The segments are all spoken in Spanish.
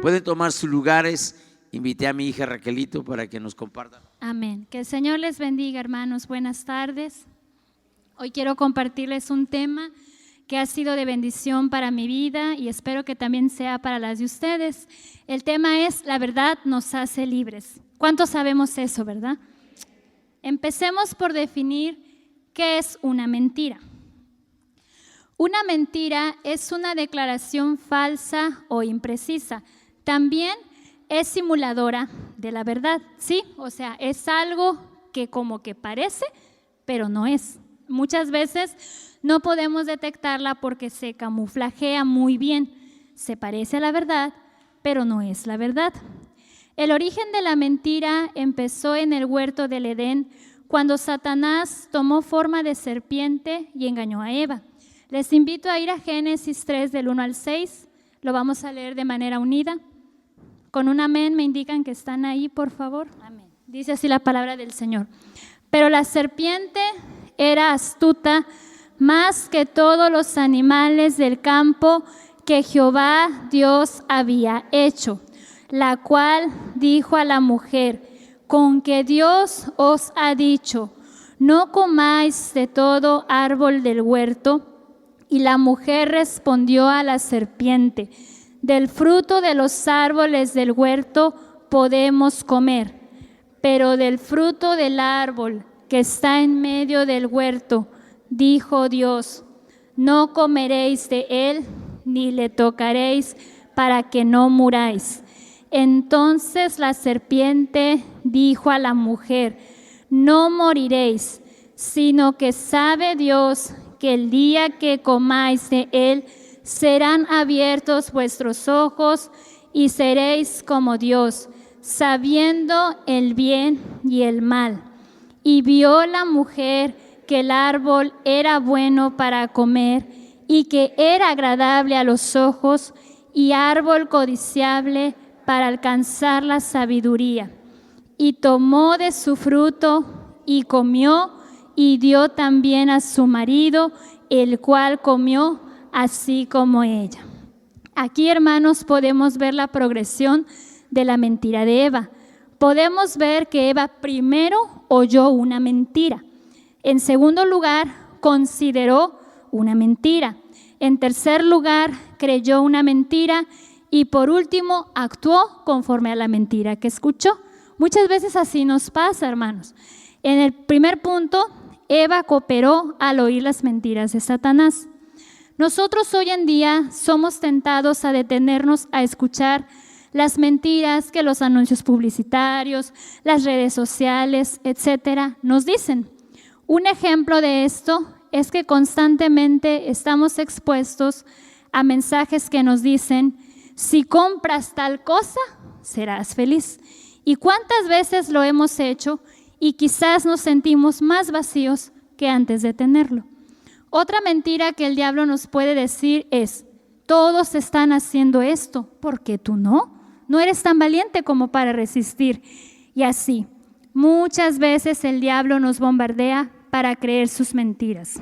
Pueden tomar sus lugares. Invité a mi hija Raquelito para que nos comparta. Amén. Que el Señor les bendiga, hermanos. Buenas tardes. Hoy quiero compartirles un tema que ha sido de bendición para mi vida y espero que también sea para las de ustedes. El tema es: la verdad nos hace libres. ¿Cuántos sabemos eso, verdad? Empecemos por definir qué es una mentira. Una mentira es una declaración falsa o imprecisa. También es simuladora de la verdad, ¿sí? O sea, es algo que como que parece, pero no es. Muchas veces no podemos detectarla porque se camuflajea muy bien. Se parece a la verdad, pero no es la verdad. El origen de la mentira empezó en el huerto del Edén, cuando Satanás tomó forma de serpiente y engañó a Eva. Les invito a ir a Génesis 3 del 1 al 6. Lo vamos a leer de manera unida. Con un amén me indican que están ahí, por favor. Amén. Dice así la palabra del Señor. Pero la serpiente era astuta más que todos los animales del campo que Jehová Dios había hecho, la cual dijo a la mujer: con que Dios os ha dicho, no comáis de todo árbol del huerto. Y la mujer respondió a la serpiente: del fruto de los árboles del huerto podemos comer, pero del fruto del árbol que está en medio del huerto, dijo Dios, no comeréis de él, ni le tocaréis, para que no muráis. Entonces la serpiente dijo a la mujer: no moriréis, sino que sabe Dios que el día que comáis de él, serán abiertos vuestros ojos y seréis como Dios, sabiendo el bien y el mal. Y vio la mujer que el árbol era bueno para comer y que era agradable a los ojos y árbol codiciable para alcanzar la sabiduría. Y tomó de su fruto y comió y dio también a su marido, el cual comió así como ella. Aquí, hermanos, podemos ver la progresión de la mentira de Eva. Podemos ver que Eva primero oyó una mentira. En segundo lugar, consideró una mentira. En tercer lugar, creyó una mentira. Y por último, actuó conforme a la mentira que escuchó. Muchas veces así nos pasa, hermanos. En el primer punto, Eva cooperó al oír las mentiras de Satanás. Nosotros hoy en día somos tentados a detenernos a escuchar las mentiras que los anuncios publicitarios, las redes sociales, etcétera, nos dicen. Un ejemplo de esto es que constantemente estamos expuestos a mensajes que nos dicen: si compras tal cosa, serás feliz. ¿Y cuántas veces lo hemos hecho? Y quizás nos sentimos más vacíos que antes de tenerlo. Otra mentira que el diablo nos puede decir es: todos están haciendo esto, ¿por qué tú no? No eres tan valiente como para resistir. Y así, muchas veces el diablo nos bombardea para creer sus mentiras.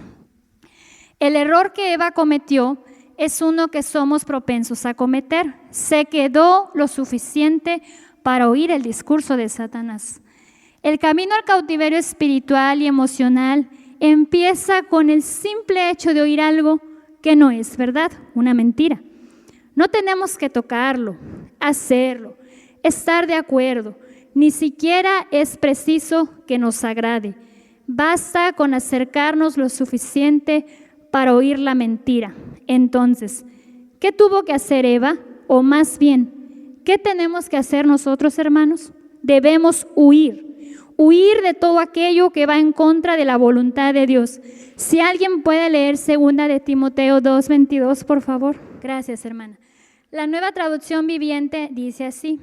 El error que Eva cometió es uno que somos propensos a cometer. Se quedó lo suficiente para oír el discurso de Satanás. El camino al cautiverio espiritual y emocional empieza con el simple hecho de oír algo que no es verdad, una mentira. No tenemos que tocarlo, hacerlo, estar de acuerdo, ni siquiera es preciso que nos agrade. Basta con acercarnos lo suficiente para oír la mentira. Entonces, ¿qué tuvo que hacer Eva? O más bien, ¿qué tenemos que hacer nosotros, hermanos? Debemos huir de todo aquello que va en contra de la voluntad de Dios. Si alguien puede leer 2 de Timoteo 2:22, por favor. Gracias, hermana. La Nueva Traducción Viviente dice así: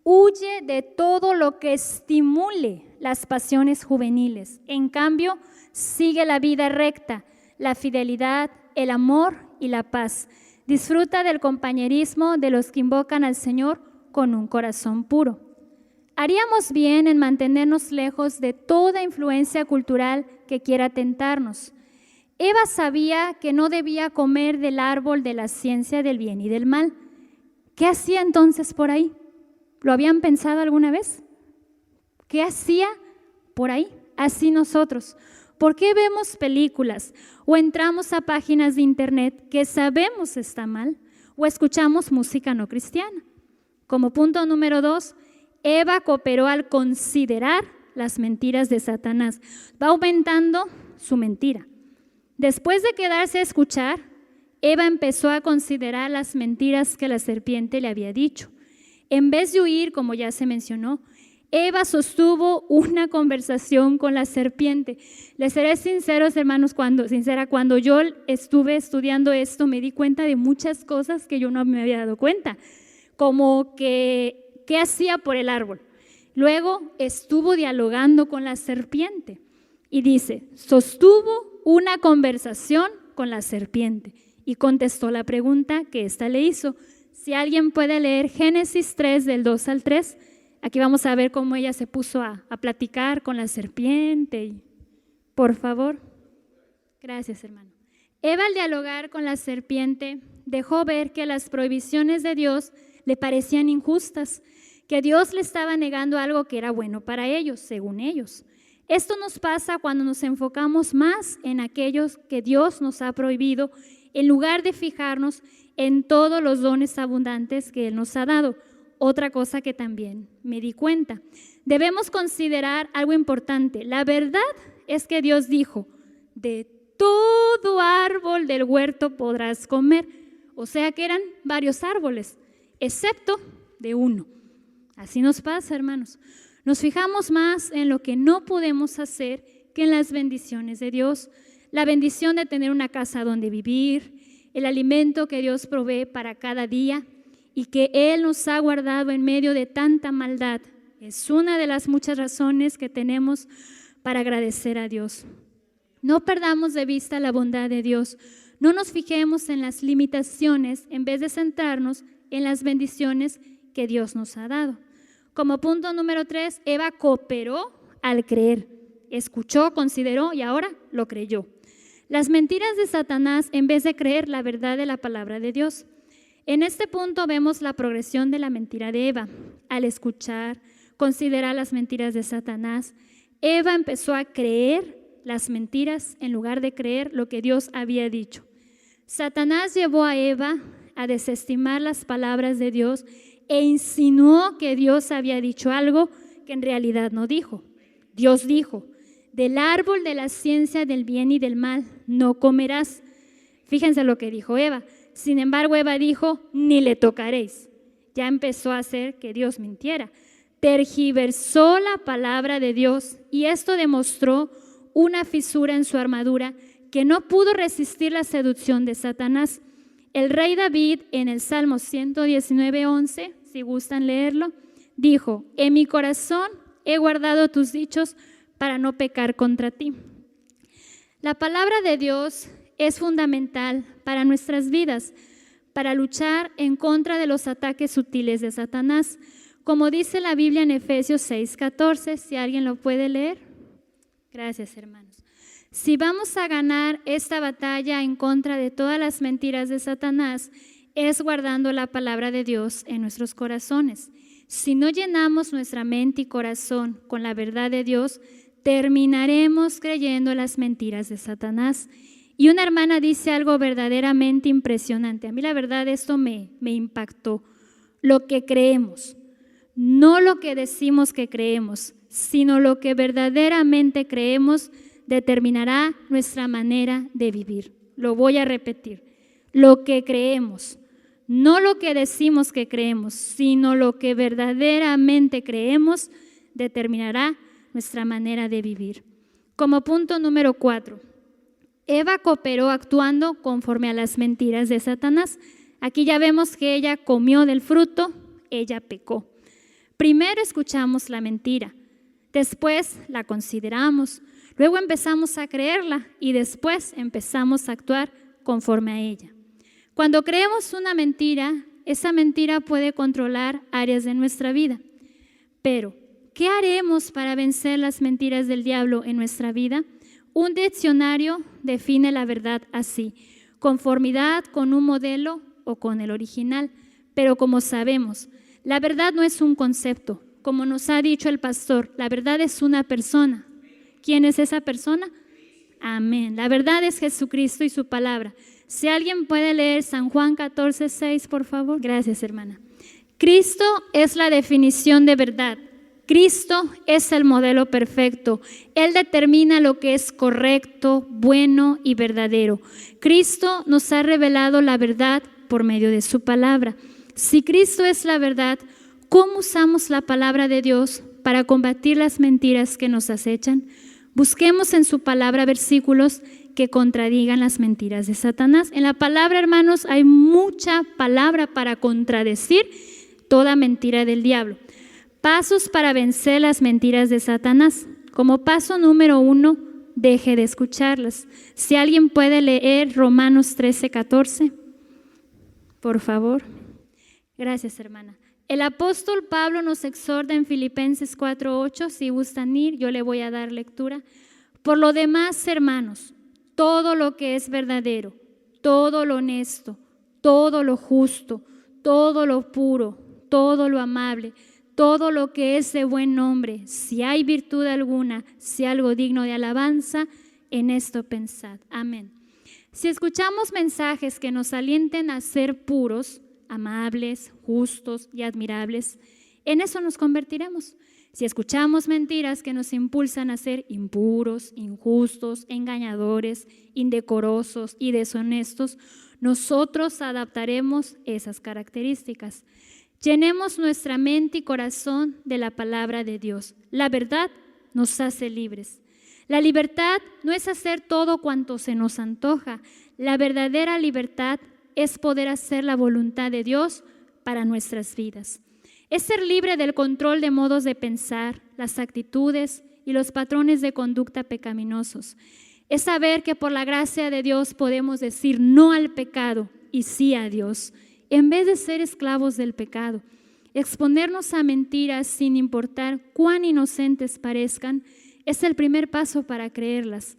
huye de todo lo que estimule las pasiones juveniles. En cambio, sigue la vida recta, la fidelidad, el amor y la paz. Disfruta del compañerismo de los que invocan al Señor con un corazón puro. Haríamos bien en mantenernos lejos de toda influencia cultural que quiera tentarnos. Eva sabía que no debía comer del árbol de la ciencia del bien y del mal. ¿Qué hacía entonces por ahí? ¿Lo habían pensado alguna vez? ¿Qué hacía por ahí? Así nosotros. ¿Por qué vemos películas o entramos a páginas de internet que sabemos está mal o escuchamos música no cristiana? Como punto número 2, Eva cooperó al considerar las mentiras de Satanás. Va aumentando su mentira. Después de quedarse a escuchar, Eva empezó a considerar las mentiras que la serpiente le había dicho. En vez de huir, como ya se mencionó, Eva sostuvo una conversación con la serpiente. Les seré sinceros, hermanos, cuando yo estuve estudiando esto, me di cuenta de muchas cosas que yo no me había dado cuenta, como que qué hacía por el árbol. Luego estuvo dialogando con la serpiente y dice, sostuvo una conversación con la serpiente y contestó la pregunta que ésta le hizo. Si alguien puede leer Génesis 3 del 2 al 3, aquí vamos a ver cómo ella se puso a platicar con la serpiente. Por favor. Gracias, hermano. Eva, al dialogar con la serpiente, dejó ver que las prohibiciones de Dios le parecían injustas, que Dios le estaba negando algo que era bueno para ellos, según ellos. Esto nos pasa cuando nos enfocamos más en aquellos que Dios nos ha prohibido, en lugar de fijarnos en todos los dones abundantes que Él nos ha dado. Otra cosa que también me di cuenta, debemos considerar algo importante. La verdad es que Dios dijo, de todo árbol del huerto podrás comer. O sea que eran varios árboles, excepto de uno. Así nos pasa, hermanos. Nos fijamos más en lo que no podemos hacer que en las bendiciones de Dios. La bendición de tener una casa donde vivir, el alimento que Dios provee para cada día y que Él nos ha guardado en medio de tanta maldad. Es una de las muchas razones que tenemos para agradecer a Dios. No perdamos de vista la bondad de Dios. No nos fijemos en las limitaciones en vez de centrarnos en las bendiciones que Dios nos ha dado. Como punto número 3, Eva cooperó al creer. Escuchó, consideró y ahora lo creyó. Las mentiras de Satanás en vez de creer la verdad de la palabra de Dios. En este punto vemos la progresión de la mentira de Eva. Al escuchar, considerar las mentiras de Satanás, Eva empezó a creer las mentiras en lugar de creer lo que Dios había dicho. Satanás llevó a Eva a desestimar las palabras de Dios e insinuó que Dios había dicho algo que en realidad no dijo. Dios dijo, del árbol de la ciencia del bien y del mal no comerás. Fíjense lo que dijo Eva. Sin embargo, Eva dijo, ni le tocaréis. Ya empezó a hacer que Dios mintiera. Tergiversó la palabra de Dios y esto demostró una fisura en su armadura que no pudo resistir la seducción de Satanás. El rey David en el Salmo 119:11, si gustan leerlo, dijo, en mi corazón he guardado tus dichos para no pecar contra ti. La palabra de Dios es fundamental para nuestras vidas, para luchar en contra de los ataques sutiles de Satanás. Como dice la Biblia en Efesios 6:14, si alguien lo puede leer. Gracias, hermanos. Si vamos a ganar esta batalla en contra de todas las mentiras de Satanás, es guardando la palabra de Dios en nuestros corazones. Si no llenamos nuestra mente y corazón con la verdad de Dios, terminaremos creyendo las mentiras de Satanás. Y una hermana dice algo verdaderamente impresionante. A mí la verdad esto me impactó. Lo que creemos, no lo que decimos que creemos, sino lo que verdaderamente creemos determinará nuestra manera de vivir. Lo voy a repetir. Lo que creemos, no lo que decimos que creemos, sino lo que verdaderamente creemos determinará nuestra manera de vivir. Como punto número 4, Eva cooperó actuando conforme a las mentiras de Satanás. Aquí ya vemos que ella comió del fruto, ella pecó. Primero escuchamos la mentira, después la consideramos, luego empezamos a creerla y después empezamos a actuar conforme a ella. Cuando creemos una mentira, esa mentira puede controlar áreas de nuestra vida. Pero, ¿qué haremos para vencer las mentiras del diablo en nuestra vida? Un diccionario define la verdad así: conformidad con un modelo o con el original, Pero como sabemos, la verdad no es un concepto. Como nos ha dicho el pastor, la verdad es una persona. ¿Quién es esa persona? Amén. La verdad es Jesucristo y su palabra. Si alguien puede leer San Juan 14:6, por favor. Gracias, hermana. Cristo es la definición de verdad. Cristo es el modelo perfecto. Él determina lo que es correcto, bueno y verdadero. Cristo nos ha revelado la verdad por medio de su palabra. Si Cristo es la verdad, ¿cómo usamos la palabra de Dios para combatir las mentiras que nos acechan? Busquemos en su palabra versículos que contradigan las mentiras de Satanás. En la palabra, hermanos, hay mucha palabra para contradecir toda mentira del diablo. Pasos para vencer las mentiras de Satanás. Como paso número 1, deje de escucharlas. Si alguien puede leer Romanos 13:14, por favor. Gracias, hermana. El apóstol Pablo nos exhorta en Filipenses 4:8, si gustan ir, yo le voy a dar lectura. Por lo demás, hermanos, todo lo que es verdadero, todo lo honesto, todo lo justo, todo lo puro, todo lo amable, todo lo que es de buen nombre, si hay virtud alguna, si algo digno de alabanza, en esto pensad. Amén. Si escuchamos mensajes que nos alienten a ser puros, amables, justos y admirables, en eso nos convertiremos. Si escuchamos mentiras que nos impulsan a ser impuros, injustos, engañadores, indecorosos y deshonestos, nosotros adaptaremos esas características. Llenemos nuestra mente y corazón de la palabra de Dios. La verdad nos hace libres. La libertad no es hacer todo cuanto se nos antoja. La verdadera libertad es poder hacer la voluntad de Dios para nuestras vidas. Es ser libre del control de modos de pensar, las actitudes y los patrones de conducta pecaminosos. Es saber que por la gracia de Dios podemos decir no al pecado y sí a Dios, en vez de ser esclavos del pecado. Exponernos a mentiras sin importar cuán inocentes parezcan es el primer paso para creerlas.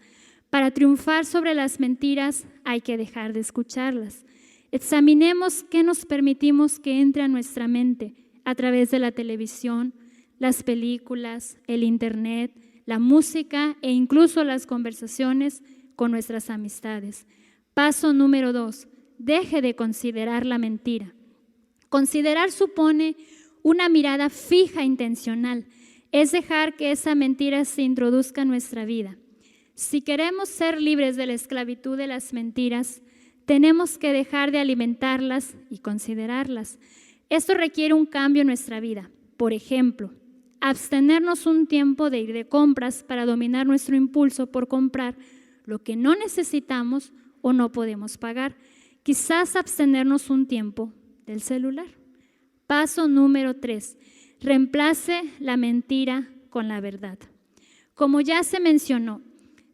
Para triunfar sobre las mentiras hay que dejar de escucharlas. Examinemos qué nos permitimos que entre a nuestra mente a través de la televisión, las películas, el internet, la música e incluso las conversaciones con nuestras amistades. Paso número 2. Deje de considerar la mentira. Considerar supone una mirada fija e intencional. Es dejar que esa mentira se introduzca en nuestra vida. Si queremos ser libres de la esclavitud de las mentiras, tenemos que dejar de alimentarlas y considerarlas. Esto requiere un cambio en nuestra vida. Por ejemplo, abstenernos un tiempo de ir de compras para dominar nuestro impulso por comprar lo que no necesitamos o no podemos pagar. Quizás abstenernos un tiempo del celular. Paso número 3. Reemplace la mentira con la verdad. Como ya se mencionó,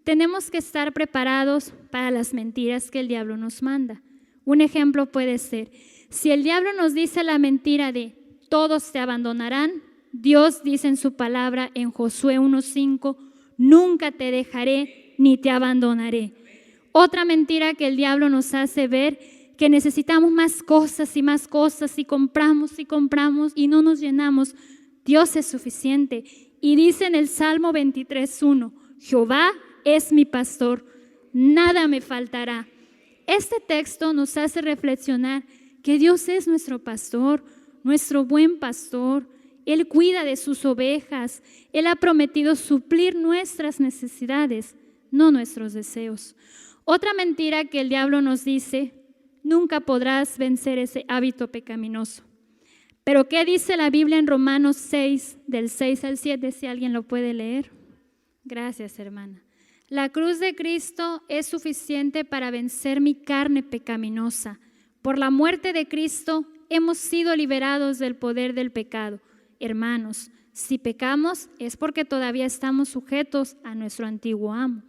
tenemos que estar preparados para las mentiras que el diablo nos manda. Un ejemplo puede ser, si el diablo nos dice la mentira de todos te abandonarán, Dios dice en su palabra en Josué 1:5, nunca te dejaré ni te abandonaré. Otra mentira que el diablo nos hace ver que necesitamos más cosas y compramos y no nos llenamos. Dios es suficiente. Y dice en el Salmo 23:1, Jehová es mi pastor, nada me faltará. Este texto nos hace reflexionar que Dios es nuestro pastor, nuestro buen pastor. Él cuida de sus ovejas. Él ha prometido suplir nuestras necesidades, no nuestros deseos. Otra mentira que el diablo nos dice, nunca podrás vencer ese hábito pecaminoso. Pero ¿qué dice la Biblia en Romanos 6, del 6 al 7, si alguien lo puede leer? Gracias, hermana. La cruz de Cristo es suficiente para vencer mi carne pecaminosa. Por la muerte de Cristo hemos sido liberados del poder del pecado. Hermanos, si pecamos es porque todavía estamos sujetos a nuestro antiguo amo.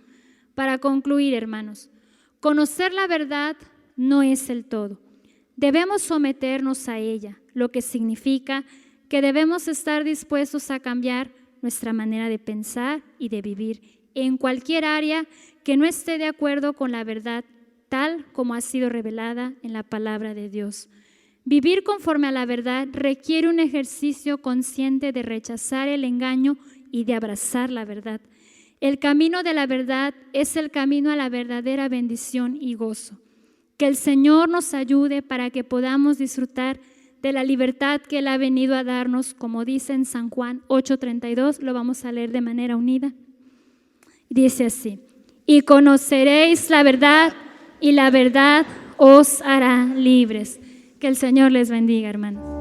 Para concluir, hermanos, conocer la verdad no es el todo. Debemos someternos a ella, lo que significa que debemos estar dispuestos a cambiar nuestra manera de pensar y de vivir en cualquier área que no esté de acuerdo con la verdad tal como ha sido revelada en la palabra de Dios. Vivir conforme a la verdad requiere un ejercicio consciente de rechazar el engaño y de abrazar la verdad. El camino de la verdad es el camino a la verdadera bendición y gozo. Que el Señor nos ayude para que podamos disfrutar de la libertad que Él ha venido a darnos, como dice en San Juan 8:32, lo vamos a leer de manera unida. Dice así: y conoceréis la verdad, y la verdad os hará libres. Que el Señor les bendiga, hermanos.